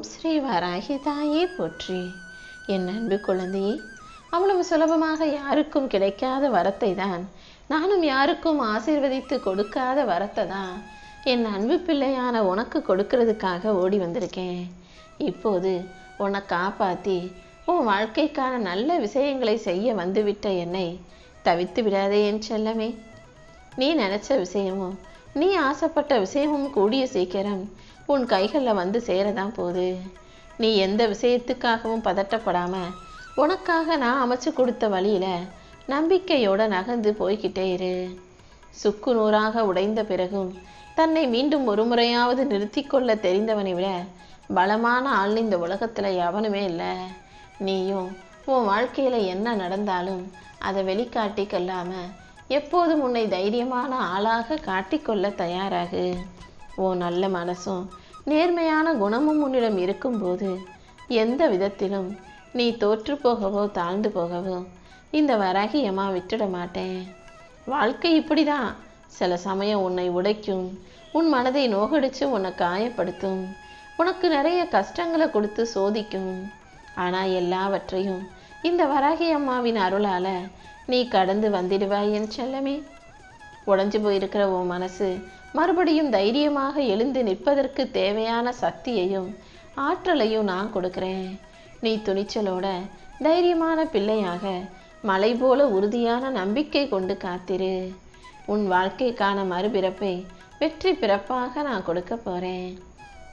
ஓம் ஸ்ரீ வராகி தாயே போற்றி. என் அன்பு குழந்தையே, அவ்வளவு சுலபமாக யாருக்கும் கிடைக்காத வரத்தை தான் நானும் யாருக்கும் ஆசீர்வதித்து கொடுக்காத வரத்தை தான் என் அன்பு பிள்ளையான உனக்கு கொடுக்கறதுக்காக ஓடி வந்திருக்கேன். இப்போது உன்னை காப்பாற்றி உன் வாழ்க்கைக்கான நல்ல விஷயங்களை செய்ய வந்துவிட்ட என்னை தவித்து விடாதே என் செல்லமே. நீ நினைச்ச விஷயமும் நீ ஆசைப்பட்ட விஷயமும் கூடிய சீக்கிரம் உன் கைகளில் வந்து சேரதான் போகுது. நீ எந்த விஷயத்துக்காகவும் பதட்டப்படாம உனக்காக நான் அமைச்சு கொடுத்த வழியில நம்பிக்கையோட நகர்ந்து போய்கிட்டே இரு. சுக்கு நூறாக உடைந்த பிறகும் தன்னை மீண்டும் ஒரு முறையாவது நிறுத்தி கொள்ள தெரிந்தவனை விட பலமான ஆள் இந்த உலகத்துல எவனுமே இல்லை. நீயும் உன் வாழ்க்கையில என்ன நடந்தாலும் அதை வெளிக்காட்டிக்கொள்ளாம எப்போதும் உன்னை தைரியமான ஆளாக காட்டிக்கொள்ள தயாராகு. உன் நல்ல மனசும் நேர்மையான குணமும் உன்னிடம் இருக்கும்போது எந்த விதத்திலும் நீ தோற்று போகவோ தாழ்ந்து போகவோ இந்த வராகி அம்மா விட்டுட மாட்டேன். வாழ்க்கை இப்படிதான். சில சமயம் உன்னை உடைக்கும், உன் மனதை நோகடிச்சு உன்னை காயப்படுத்தும், உனக்கு நிறைய கஷ்டங்களை கொடுத்து சோதிக்கும். ஆனா எல்லாவற்றையும் இந்த வராகி அம்மாவின் அருளால நீ கடந்து வந்திடுவாய் என் செல்லமே. உடைஞ்சு போயிருக்கிற உன் மனசு மறுபடியும் தைரியமாக எழுந்து நிற்பதற்கு தேவையான சக்தியையும் ஆற்றலையும் நான் கொடுக்கிறேன். நீ துணிச்சலோட தைரியமான பிள்ளையாக மலை போல உறுதியான நம்பிக்கை கொண்டு காத்திரு. உன் வாழ்க்கைக்கான மறுபிறப்பை வெற்றி பிறப்பாக நான் கொடுக்க போறேன்.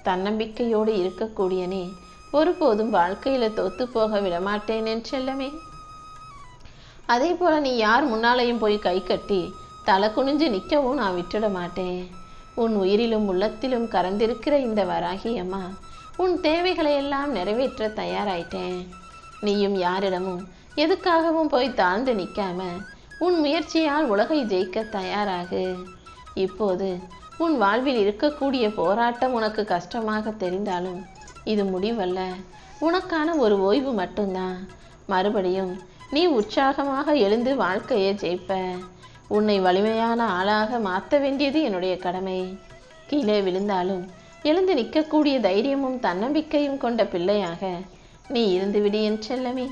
தன்னம்பிக்கையோடு இருக்கக்கூடிய நீ ஒருபோதும் வாழ்க்கையில தோத்து போக விடமாட்டேன் என் செல்லமே. அதே போல நீ யார் முன்னாலையும் போய் கை கட்டி தலை குனிஞ்சு நிற்கவும் நான் விட்டுட மாட்டேன். உன் உயிரிலும் உள்ளத்திலும் கறந்திருக்கிற இந்த வராகி அம்மா உன் தேவைகளை எல்லாம் நிறைவேற்ற தயாராயிட்டேன். நீயும் யாரிடமும் எதுக்காகவும் போய் தாழ்ந்து நிற்காம உன் முயற்சியால் உலகை ஜெயிக்க தயாராகு. இப்போது உன் வாழ்வில் இருக்கக்கூடிய போராட்டம் உனக்கு கஷ்டமாக தெரிந்தாலும் இது முடிவல்ல, உனக்கான ஒரு ஓய்வு மட்டும்தான். மறுபடியும் நீ உற்சாகமாக எழுந்து வாழ்க்கையை ஜெயிப்ப. உன்னை வலிமையான ஆளாக மாற்ற வேண்டியது என்னுடைய கடமை. கீழே விழுந்தாலும் எழுந்து நிற்கக்கூடிய தைரியமும் தன்னம்பிக்கையும் கொண்ட பிள்ளையாக நீ இருந்துவிடு என் செல்லமே.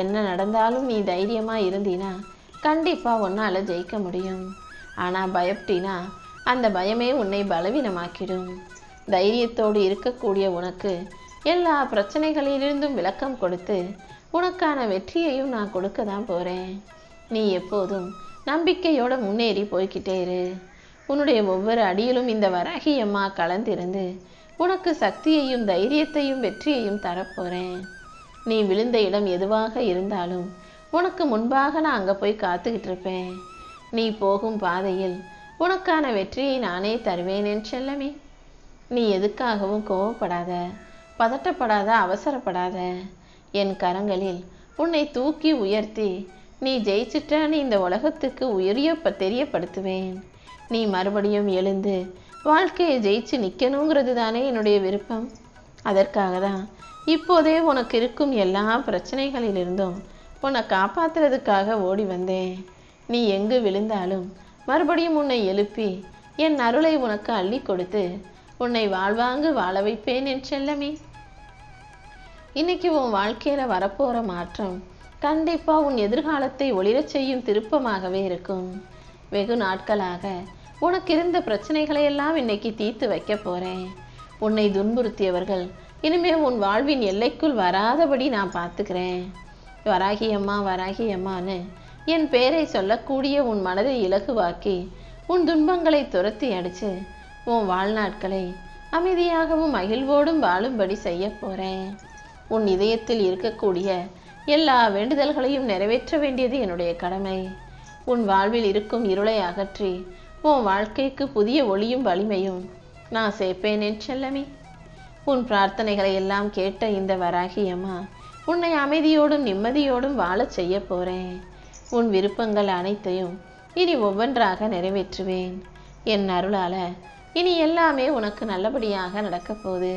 என்ன நடந்தாலும் நீ தைரியமா இருந்தீனா கண்டிப்பா உன்னால ஜெயிக்க முடியும். ஆனா பயப்பட்டினா அந்த பயமே உன்னை பலவீனமாக்கிடும். தைரியத்தோடு இருக்கக்கூடிய உனக்கு எல்லா பிரச்சனைகளிலிருந்தும் விளக்கம் கொடுத்து உனக்கான வெற்றியையும் நான் கொடுக்க தான் போறேன். நீ எப்போதும் நம்பிக்கையோட முன்னேறி போய்கிட்டே இரு. உன்னுடைய ஒவ்வொரு அடியிலும் இந்த வராகி அம்மா கலந்திருந்து உனக்கு சக்தியையும் தைரியத்தையும் வெற்றியையும் தரப்போறேன். நீ விழுந்த இடம் எதுவாக இருந்தாலும் உனக்கு முன்பாக நான் அங்கே போய் காத்துக்கிட்டு இருப்பேன். நீ போகும் பாதையில் உனக்கான வெற்றியை நானே தருவேன் என் செல்லமே. நீ எதுக்காகவும் கோவப்படாத, பதட்டப்படாத, அவசரப்படாத. என் கரங்களில் உன்னை தூக்கி உயர்த்தி நீ ஜெயிச்சிட்டான்னு இந்த உலகத்துக்கு தெரியப்படுத்துவேன். நீ மறுபடியும் எழுந்து வாழ்க்கையை ஜெயிச்சு நிற்கணுங்கிறது தானே என்னுடைய விருப்பம். அதற்காக தான் இப்போதே உனக்கு இருக்கும் எல்லா பிரச்சனைகளிலிருந்தும் உன்னை காப்பாற்றுறதுக்காக ஓடி வந்தேன். நீ எங்கு விழுந்தாலும் மறுபடியும் உன்னை எழுப்பி என் அருளை உனக்கு அள்ளி கொடுத்து உன்னை வாழ்வாங்கு வாழ வைப்பேன் என் செல்லமே. இன்னைக்கு உன் வாழ்க்கையில வரப்போற மாற்றம் கண்டிப்பா உன் எதிர்காலத்தை ஒளிரச் செய்யும் திருப்பமாகவே இருக்கும். வெகு நாட்களாக உனக்கு இருந்த பிரச்சனைகளை எல்லாம் இன்னைக்கு தீர்த்து வைக்க போறேன். உன்னை துன்புறுத்தியவர்கள் இனிமே உன் வாழ்வின் எல்லைக்குள் வராதபடி நான் பார்த்துக்கிறேன். வராகி அம்மா வராகி அம்மான்னு என் பேரை சொல்லக்கூடிய உன் மனதை இலகுவாக்கி உன் துன்பங்களை துரத்தி அடிச்சு உன் வாழ்நாட்களை அமைதியாகவும் மகிழ்வோடும் வாழும்படி செய்ய போறேன். உன் இதயத்தில் இருக்கக்கூடிய எல்லா வேண்டுதல்களையும் நிறைவேற்ற வேண்டியது என்னுடைய கடமை. உன் வாழ்வில் இருக்கும் இருளை அகற்றி உன் வாழ்க்கைக்கு புதிய ஒளியும் வலிமையும் நான் சேர்ப்பேன் என் செல்லமே. உன் பிரார்த்தனைகளை எல்லாம் கேட்ட இந்த வராகி அம்மா உன்னை அமைதியோடும் நிம்மதியோடும் வாழச் செய்ய போறேன். உன் விருப்பங்கள் அனைத்தையும் இனி ஒவ்வொன்றாக நிறைவேற்றுவேன். என் அருளால இனி எல்லாமே உனக்கு நல்லபடியாக நடக்க போகுது.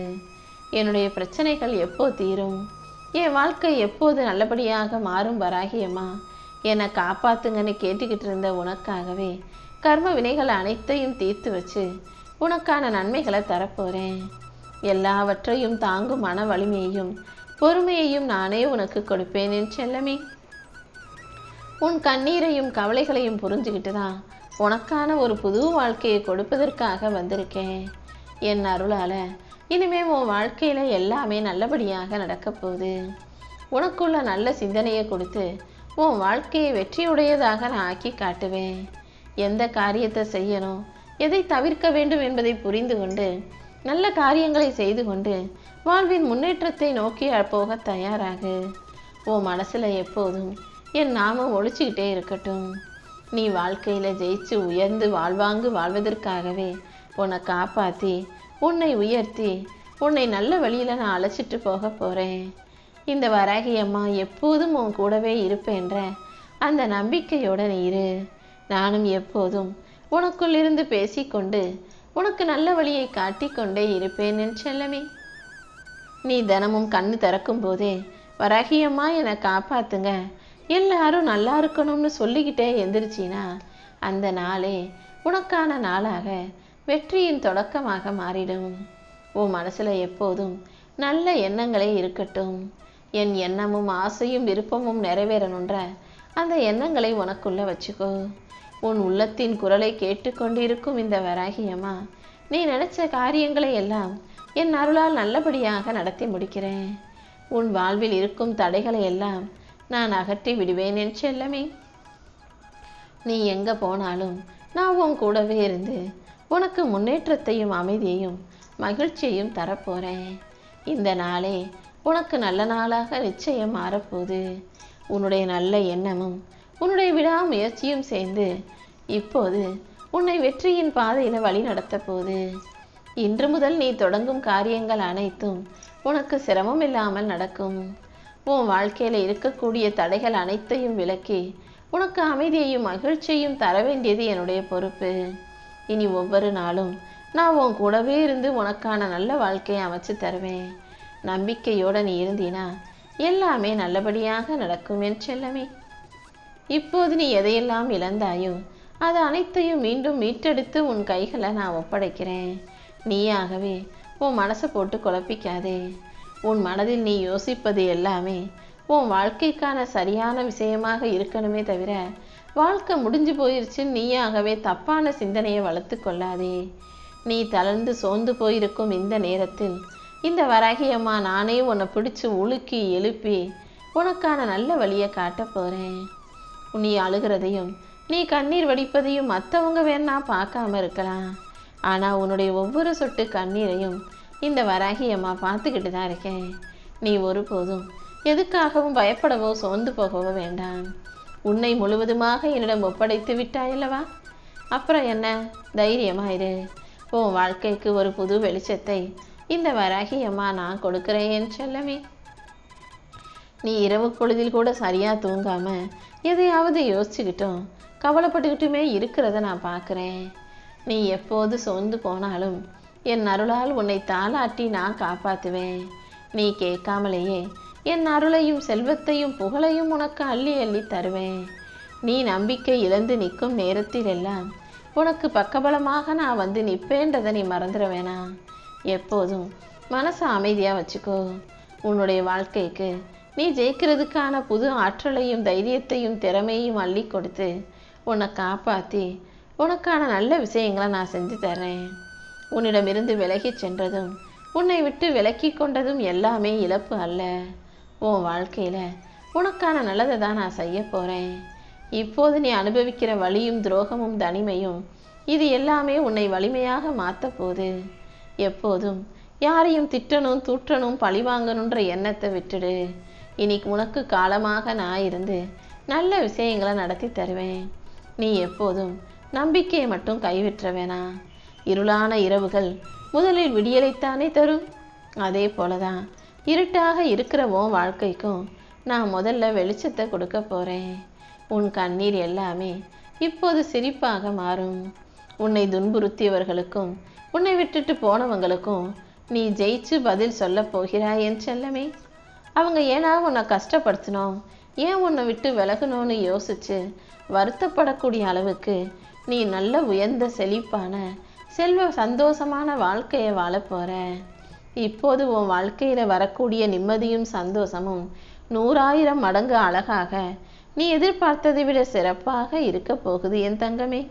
என்னுடைய பிரச்சனைகள் எப்போ தீரும், என் வாழ்க்கை எப்போது நல்லபடியாக மாறும் வராகி அம்மா என்னை காப்பாத்துங்கன்னு கேட்டுக்கிட்டு இருந்த உனக்காகவே கர்ம வினைகள் அனைத்தையும் தீர்த்து வச்சு உனக்கான நன்மைகளை தரப்போறேன். எல்லாவற்றையும் தாங்கும் மன வலிமையையும் பொறுமையையும் நானே உனக்கு கொடுப்பேன் என் செல்லமே. உன் கண்ணீரையும் கவலைகளையும் புரிஞ்சுக்கிட்டு தான் உனக்கான ஒரு புது வாழ்க்கையை கொடுப்பதற்காக வந்திருக்கேன். என் அருளால இனிமே உன் வாழ்க்கையில எல்லாமே நல்லபடியாக நடக்க போகுது. உனக்குள்ள நல்ல சிந்தனையை கொடுத்து உன் வாழ்க்கையை வெற்றியுடையதாக நான் ஆக்கி காட்டுவேன். எந்த காரியத்தை செய்யணும், எதை தவிர்க்க வேண்டும் என்பதை புரிந்து கொண்டு நல்ல காரியங்களை செய்து கொண்டு வாழ்வின் முன்னேற்றத்தை நோக்கி போக தயாராகு. உன் மனசுல எப்போதும் என் நாமம் ஒழிச்சுக்கிட்டே இருக்கட்டும். நீ வாழ்க்கையில ஜெயிச்சு உயர்ந்து வாழ்வதற்காகவே உன்னை காப்பாத்தி உன்னை உயர்த்தி உன்னை நல்ல வழியில நான் அழைச்சிட்டு போக போறேன். இந்த வராகி அம்மா எப்போதும் உன் கூடவே இருப்பேன்ற அந்த நம்பிக்கையோட நீ இரு. நானும் எப்போதும் உனக்குள் இருந்து பேசிக்கொண்டு உனக்கு நல்ல வழியை காட்டிக்கொண்டே இருப்பேன் என் செல்லமே. நீ தினமும் கண்ணு திறக்கும் போதே வராகி அம்மா என்னை காப்பாத்துங்க, எல்லாரும் நல்லா இருக்கணும்னு சொல்லிக்கிட்டே எந்திரிச்சினா அந்த நாளே உனக்கான நாளாக வெற்றியின் தொடக்கமாக மாறிடும். உன் மனசுல எப்போதும் நல்ல எண்ணங்களே இருக்கட்டும். என் எண்ணமும் ஆசையும் விருப்பமும் நிறைவேறணுன்ற அந்த எண்ணங்களை உனக்குள்ள வச்சுக்கோ. உன் உள்ளத்தின் குரலை கேட்டுக்கொண்டிருக்கும் இந்த வராகி அம்மா நீ நினைச்ச காரியங்களை எல்லாம் என் அருளால் நல்லபடியாக நடத்தி முடிக்கிறேன். உன் வாழ்வில் இருக்கும் தடைகளை எல்லாம் நான் அகற்றி விடுவேன் என் செல்லமே. நீ எங்க போனாலும் நான் உன் கூடவே இருந்து உனக்கு முன்னேற்றத்தையும் அமைதியையும் மகிழ்ச்சியையும் தரப்போறேன். இந்த நாளே உனக்கு நல்ல நாளாக நிச்சயம் மாறப்போகுது. உன்னுடைய நல்ல எண்ணமும் உன்னுடைய விடாமுயற்சியும் சேர்ந்து இப்போது உன்னை வெற்றியின் பாதையில வழி நடத்த போகுது. இன்று முதல் நீ தொடங்கும் காரியங்கள் அனைத்தும் உனக்கு சிரமம் இல்லாமல் நடக்கும். உன் வாழ்க்கையில இருக்கக்கூடிய தடைகள் அனைத்தையும் விலக்கி உனக்கு அமைதியையும் மகிழ்ச்சியையும் தர வேண்டியது என்னுடைய பொறுப்பு. இனி ஒவ்வொரு நாளும் நான் உன் கூடவே இருந்து உனக்கான நல்ல வாழ்க்கையை அமைச்சு தருவேன். நம்பிக்கையோட நீ இருந்தீனா எல்லாமே நல்லபடியாக நடக்கும் என் செல்லமே. இப்போது நீ எதையெல்லாம் இழந்தாயோ அது அனைத்தையும் மீண்டும் மீட்டெடுத்து உன் கைகளை நான் ஒப்படைக்கிறேன். நீயாகவே உன் மனசை போட்டு குழப்பிக்காதே. உன் மனதில் நீ யோசிப்பது எல்லாமே உன் வாழ்க்கைக்கான சரியான விஷயமாக இருக்கணுமே தவிர வாழ்க்கை முடிஞ்சு போயிருச்சுன்னு நீயாகவே தப்பான சிந்தனையை வளர்த்து கொள்ளாதே. நீ தளர்ந்து சோர்ந்து போயிருக்கும் இந்த நேரத்தில் இந்த வராகி அம்மா நானே உன்னை பிடிச்சு உலுக்கி எழுப்பி உனக்கான நல்ல வழியை காட்ட போறேன். நீ அழுகிறதையும் நீ கண்ணீர் வடிப்பதையும் மற்றவங்க வேணா பார்க்காம இருக்கலாம். ஆனா உன்னுடைய ஒவ்வொரு சொட்டு கண்ணீரையும் இந்த வராகி அம்மா பார்த்துக்கிட்டு தான் இருக்கேன். நீ ஒருபோதும் எதுக்காகவும் பயப்படவோ சோர்ந்து போகவோ வேண்டாம். உன்னை முழுவதுமாக என்னிடம் ஒப்படைத்து விட்டாயல்லவா, அப்புறம் என்ன, தைரியமாயிரு. உன் வாழ்க்கைக்கு ஒரு புது வெளிச்சத்தை இந்த வராகி அம்மா நான் கொடுக்கிறேன் என் செல்லமே. நீ இரவு பொழுதில் கூட சரியா தூங்காம எதையாவது யோசிச்சுக்கிட்டும் கவலைப்பட்டுக்கிட்டுமே இருக்கிறத நான் பார்க்குறேன். நீ எப்போது சோர்ந்து போனாலும் என் அருளால் உன்னை தாளாட்டி நான் காப்பாற்றுவேன். நீ கேட்காமலேயே என் அருளையும் செல்வத்தையும் புகழையும் உனக்கு அள்ளி அள்ளி தருவேன். நீ நம்பிக்கை இழந்து நிற்கும் நேரத்தில் எல்லாம் உனக்கு பக்கபலமாக நான் வந்து நிற்பேன்றதை நீ மறந்துட வேணாம். எப்போதும் மனசை அமைதியாக வச்சுக்கோ. உன்னுடைய வாழ்க்கைக்கு நீ ஜெயிக்கிறதுக்கான புது ஆற்றலையும் தைரியத்தையும் திறமையும் அள்ளி கொடுத்து உன்னை காப்பாற்றி உனக்கான நல்ல விஷயங்களை நான் செஞ்சு தர்றேன். உன்னிடமிருந்து விலகி சென்றதும் உன்னை விட்டு விலக்கி கொண்டதும் எல்லாமே இழப்பு அல்ல. உன் வாழ்க்கையில் உனக்கான நல்லதை தான் நான் செய்ய போகிறேன். இப்போது நீ அனுபவிக்கிற வலியும் துரோகமும் தனிமையும் இது எல்லாமே உன்னை வலிமையாக மாற்ற போகுது. எப்போதும் யாரையும் திட்டணும் தூற்றணும் பழிவாங்கணுன்ற எண்ணத்தை விட்டுடு. இன்னைக்கு உனக்கு காலமாக நான் இருந்து நல்ல விஷயங்களை நடத்தி தருவேன். நீ எப்போதும் நம்பிக்கையை மட்டும் கைவிற்ற வேணாம். இருளான இரவுகள் முதலில் விடியலைத்தானே தரும். அதே போலதான் இருட்டாக இருக்கிற உன் வாழ்க்கைக்கும் நான் முதல்ல வெளிச்சத்தை கொடுக்க போறேன். உன் கண்ணீர் எல்லாமே இப்போது சிரிப்பாக மாறும். உன்னை துன்புறுத்தியவர்களுக்கும் உன்னை விட்டுட்டு போனவங்களுக்கும் நீ ஜெயிச்சு பதில் சொல்ல போகிறாய் என் செல்லமே. அவங்க ஏன்னா உன்னை கஷ்டப்படுத்தணும், ஏன் உன்னை விட்டு விலகணும்னு யோசிச்சு வருத்தப்படக்கூடிய அளவுக்கு நீ நல்ல உயர்ந்த செழிப்பான செல்வ சந்தோஷமான வாழ்க்கையை வாழ போற. இப்போது உன் வாழ்க்கையில வரக்கூடிய நிம்மதியும் சந்தோஷமும் 100,000 மடங்கு அழகாக நீ எதிர்பார்த்ததை விட சிறப்பாக இருக்க போகுது என் தங்கமே.